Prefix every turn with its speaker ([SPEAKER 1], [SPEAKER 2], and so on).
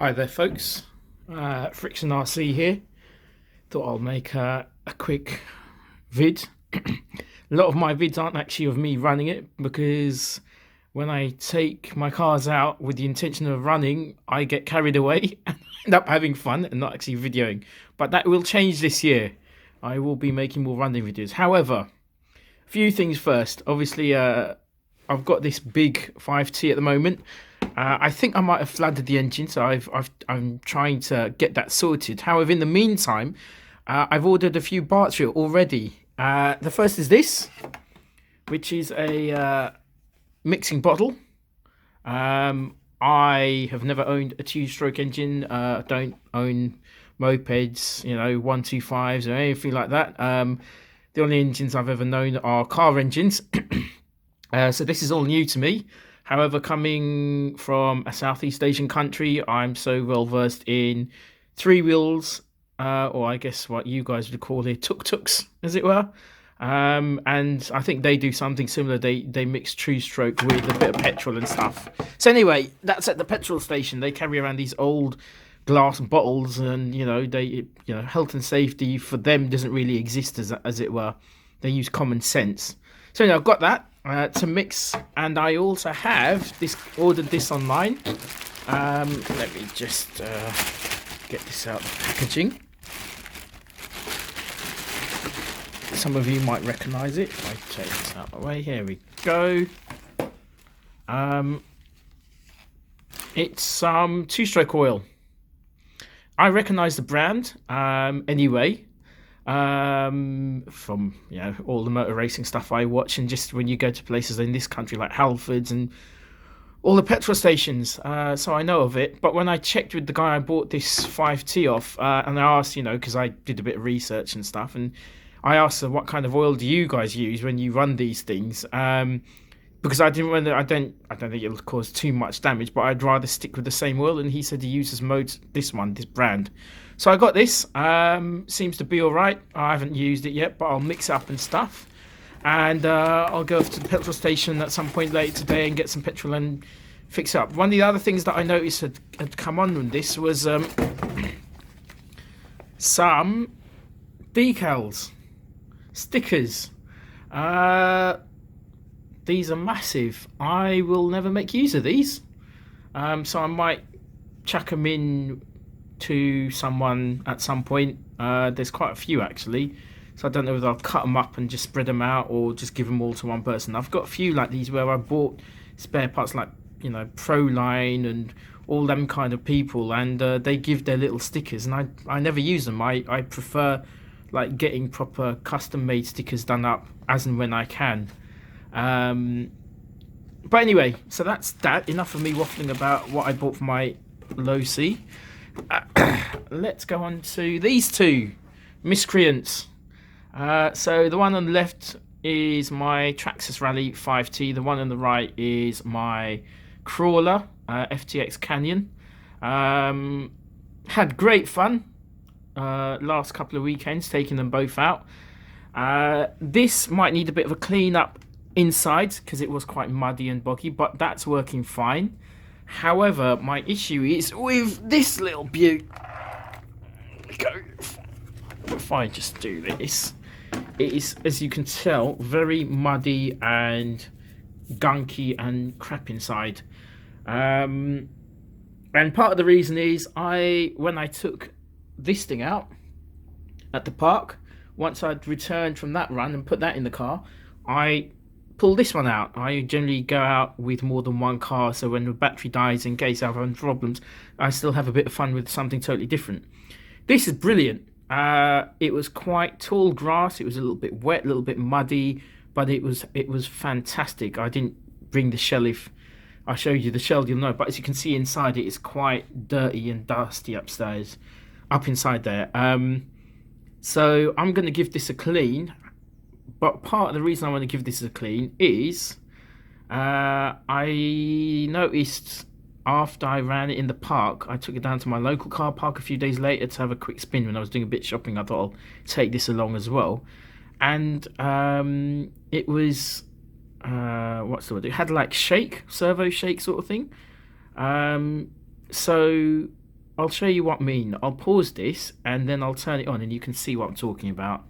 [SPEAKER 1] Hi there, folks. Friction RC here. Thought I'll make a quick vid. A lot of my vids aren't actually of me running it because when I take my cars out with the intention of running, I get carried away and end up having fun and not actually videoing. But that will change this year. I will be making more running videos. However, a few things first. Obviously, I've got this big 5T at the moment. I think I might have flooded the engine, so I'm trying to get that sorted. However, in the meantime, I've ordered a few parts for it already. The first is this, which is a mixing bottle. I have never owned a two-stroke engine. Don't own mopeds, 125s or anything like that. The only engines I've ever known are car engines. So this is all new to me. However, coming from a Southeast Asian country, I'm so well versed in three wheels, or I guess what you guys would call it, tuk-tuks, as it were. And I think they do something similar. They mix true stroke with a bit of petrol and stuff. So anyway, that's at the petrol station. They carry around these old glass bottles, and health and safety for them doesn't really exist as it were. They use common sense. So I've got that to mix, and I also have ordered this online. Let me just get this out of the packaging. Some of you might recognise it. If I take this out of the way, here we go. It's some two-stroke oil. I recognise the brand anyway. From all the motor racing stuff I watch, and just when you go to places in this country like Halfords and all the petrol stations, so I know of it. But when I checked with the guy I bought this 5T off, and I asked, because I did a bit of research and stuff, and I asked him, what kind of oil do you guys use when you run these things? Because I don't think it'll cause too much damage, but I'd rather stick with the same oil. And he said he uses this brand. So I got this. Seems to be all right. I haven't used it yet, but I'll mix it up and stuff. And I'll go to the petrol station at some point later today and get some petrol and fix it up. One of the other things that I noticed had come on with this was some decals, stickers. These are massive. I will never make use of these. So I might chuck them in to someone at some point. There's quite a few actually. So I don't know whether I'll cut them up and just spread them out or just give them all to one person. I've got a few like these where I bought spare parts like, Proline and all them kind of people. And they give their little stickers and I never use them. I prefer like getting proper custom made stickers done up as and when I can. But anyway, so that's that. Enough of me waffling about what I bought for my Losi. Let's go on to these two miscreants. So the one on the left is my Traxxas Rally 5T. The one on the right is my crawler, FTX Kanyon. Had great fun last couple of weekends taking them both out. This might need a bit of a clean up inside because it was quite muddy and boggy, but that's working fine. However, my issue is with this little beaut. If I just do this, it is, as you can tell, very muddy and gunky and crap inside. And part of the reason is when I took this thing out at the park, once I'd returned from that run and put that in the car, I pull this one out. I generally go out with more than one car, so when the battery dies, in case I have problems, I still have a bit of fun with something totally different. This is brilliant. It was quite tall grass. It was a little bit wet, a little bit muddy, but it was fantastic. I didn't bring the shell. If I show you the shell, you'll know. But as you can see inside, it is quite dirty and dusty up inside there. So I'm going to give this a clean. But part of the reason I want to give this a clean is I noticed after I ran it in the park, I took it down to my local car park a few days later to have a quick spin when I was doing a bit of shopping. I thought I'll take this along as well. And it was, what's the word? It had like servo shake sort of thing. So I'll show you what I mean. I'll pause this and then I'll turn it on and you can see what I'm talking about.